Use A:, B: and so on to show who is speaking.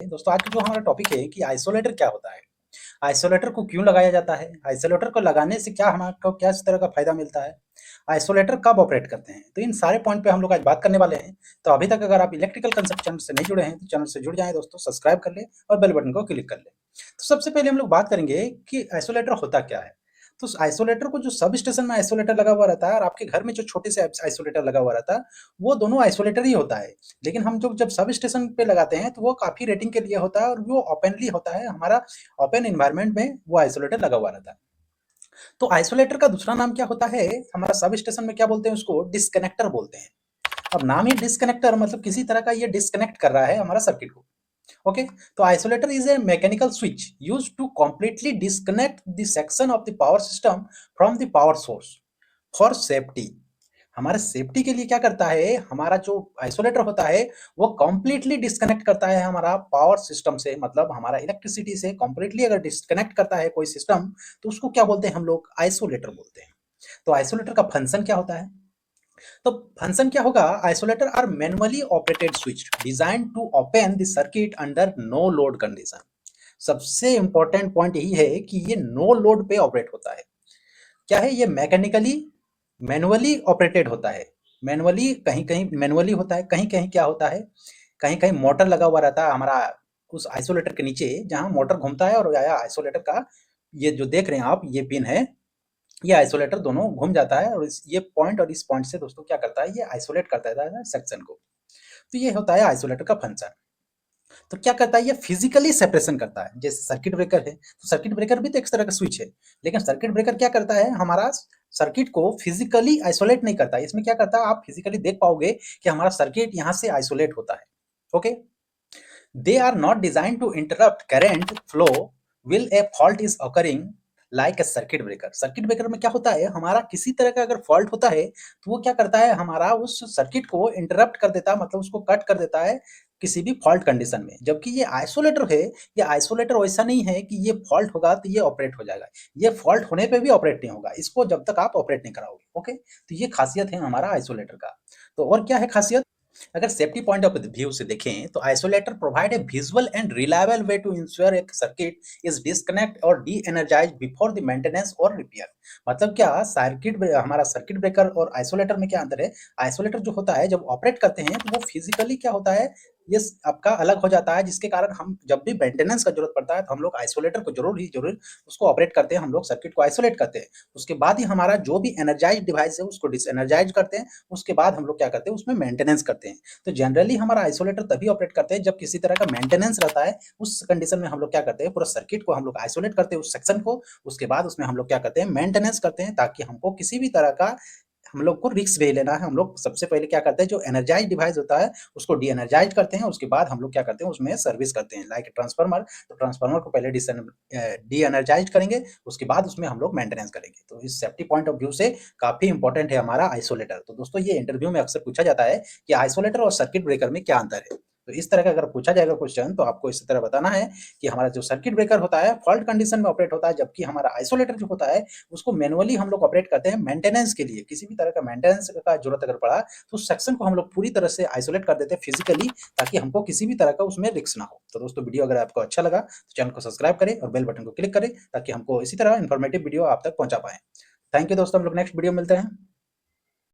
A: दोस्तों आज का जो हमारा टॉपिक है कि आइसोलेटर क्या होता है, आइसोलेटर को क्यों लगाया जाता है, आइसोलेटर को लगाने से क्या हमको क्या इस तरह का फायदा मिलता है, आइसोलेटर कब ऑपरेट करते हैं, तो इन सारे पॉइंट पे हम लोग आज बात करने वाले हैं। तो अभी तक अगर आप इलेक्ट्रिकल कंसेप्ट चैनल से नहीं जुड़े हैं तो चैनल से जुड़ जाएं दोस्तों, सब्सक्राइब कर लें और बेल बटन को क्लिक कर लें। तो सबसे पहले हम लोग बात करेंगे कि आइसोलेटर होता क्या है। तो आइसोलेटर को जो सब स्टेशन में आइसोलेटर लगा हुआ रहता है और आपके घर में जो छोटे से आइसोलेटर लगा हुआ रहता है, वो दोनों आइसोलेटर ही होता है। लेकिन हम जो जब सब स्टेशन पे लगाते हैं तो वो काफी रेटिंग के लिए होता है और वो ओपनली होता है, हमारा ओपन इन्वायरमेंट में वो आइसोलेटर लगा हुआ रहता है। तो आइसोलेटर का दूसरा नाम क्या होता है, हमारा सब स्टेशन में क्या बोलते हैं उसको, डिस्कनेक्टर बोलते हैं। अब नाम ही डिस्कनेक्टर, मतलब किसी तरह का ये डिस्कनेक्ट कर रहा है हमारा सर्किट को। ओके, तो isolator is a mechanical switch used to completely disconnect the section of the power system from the power source for safety. हमारे सेफ्टी के लिए क्या करता है, हमारा जो आइसोलेटर होता है वो कंप्लीटली डिस्कनेक्ट करता है हमारा पावर सिस्टम से, मतलब हमारा इलेक्ट्रिसिटी से कंप्लीटली अगर डिस्कनेक्ट करता है कोई सिस्टम तो उसको क्या बोलते हैं हम लोग, आइसोलेटर बोलते हैं। तो आइसोलेटर का फंक्शन क्या होता है, तो फंक्शन क्या होगा, isolator are manually operated switch design to open the circuit under no load condition. सबसे इंपॉर्टेंट पॉइंट यही है कि ये नो लोड पे ऑपरेट होता है। क्या है ये, मैकेनिकली मैनुअली ऑपरेटेड होता है। मैनुअली कहीं कहीं मैनुअली होता है, कहीं कहीं क्या होता है, कहीं कहीं मोटर लगा हुआ रहता है हमारा उस आइसोलेटर के नीचे, जहां मोटर घूमता है और या आइसोलेटर का ये जो देख रहे हैं आप, ये पिन है, ये आइसोलेटर दोनों घूम जाता है और ये पॉइंट और इस पॉइंट से दोस्तों क्या करता है, ये आइसोलेट करता है सेक्शन को। तो ये होता है आइसोलेटर का फंक्शन। तो क्या करता है, ये फिजिकली सेपरेशन करता है। जैसे सर्किट ब्रेकर है, तो सर्किट ब्रेकर भी तो एक तरह का स्विच है, लेकिन सर्किट ब्रेकर क्या करता है, हमारा सर्किट को फिजिकली आइसोलेट नहीं करता है। इसमें क्या करता है, आप फिजिकली देख पाओगे कि हमारा सर्किट यहाँ से आइसोलेट होता है। Okay, they are not design to interrupt current flow will a fault is occurring like a circuit breaker. Circuit breaker में क्या होता है, हमारा किसी तरह का अगर फॉल्ट होता है तो वो क्या करता है, हमारा उस सर्किट को इंटरप्ट कर देता है, मतलब उसको कट कर देता है किसी भी फॉल्ट कंडीशन में। जबकि ये आइसोलेटर है, ये आइसोलेटर वैसा नहीं है कि ये फॉल्ट होगा तो ये ऑपरेट हो जाएगा, ये फॉल्ट होने पे भी ऑपरेट नहीं होगा, इसको जब तक आप ऑपरेट नहीं कराओगे। ओके, तो ये खासियत है हमारा आइसोलेटर का। तो और क्या है खासियत, अगर सेफ्टी पॉइंट ऑफ व्यू से देखें तो isolator provide a visual and reliable way to ensure एक सर्किट इज डिस्कनेक्ट और de-energise before the maintenance और रिपेयर। मतलब क्या, सर्किट हमारा सर्किट ब्रेकर और आइसोलेटर में क्या अंतर है, आइसोलेटर जो होता है जब ऑपरेट करते हैं तो वो फिजिकली क्या होता है, ये आपका अलग हो जाता है, जिसके कारण हम जब भी मेंटेनेंस का जरूरत पड़ता है तो हम लोग आइसोलेटर को जरूर उसको ऑपरेट करते हैं, हम लोग सर्किट को आइसोलेट करते हैं। उसके बाद ही हमारा जो भी एनर्जाइज डिवाइस है उसको डिसएनर्जाइज करते हैं, उसके बाद हम लोग क्या करते हैं, उसमें मेंटेनेंस करते हैं। तो जनरली हमारा आइसोलेटर तभी ऑपरेट करते हैं जब किसी तरह का मेंटेनेंस रहता है। उस कंडीशन में हम लोग क्या करते हैं, पूरा सर्किट को हम लोग आइसोलेट करते हैं उस सेक्शन को, उसके बाद उसमें हम लोग क्या करते हैं, मेंटेनेंस करते हैं, ताकि हमको किसी भी तरह का हम लोग को रिस्क नहीं लेना है। हम लोग सबसे पहले क्या करते हैं, जो एनर्जाइज डिवाइस होता है उसको डी एनर्जाइज करते हैं, उसके बाद हम लोग क्या करते हैं, उसमें सर्विस करते हैं लाइक ट्रांसफार्मर। तो ट्रांसफार्मर को पहले डी एनर्जाइज करेंगे, उसके बाद उसमें हम लोग मेंटेनेंस करेंगे। तो इस सेफ्टी पॉइंट ऑफ व्यू से काफी इंपॉर्टेंट है हमारा आइसोलेटर। तो दोस्तों ये इंटरव्यू में अक्सर पूछा जाता है कि आइसोलेटर और सर्किट ब्रेकर में क्या अंतर है। तो इस तरह का अगर पूछा जाएगा क्वेश्चन तो आपको इस तरह बताना है कि हमारा जो सर्किट ब्रेकर होता है फॉल्ट कंडीशन में ऑपरेट होता है, जबकि हमारा आइसोलेटर जो होता है उसको मैनुअली हम लोग ऑपरेट करते हैं मेंटेनेंस के लिए। किसी भी तरह का मेंटेनेंस का जरूरत अगर पड़ा तो उस सेक्शन को हम लोग पूरी तरह से आइसोलेट कर देते हैं फिजिकली, ताकि हमको किसी भी तरह का उसमें रिस्क ना हो। तो दोस्तों वीडियो अगर आपको अच्छा लगा तो चैनल को सब्सक्राइब करें और बेल बटन को क्लिक करें, ताकि हमको इसी तरह इन्फॉर्मेटिव वीडियो आप तक पहुंचा पाए। थैंक यू दोस्तों, हम लोग नेक्स्ट वीडियो मिलते हैं।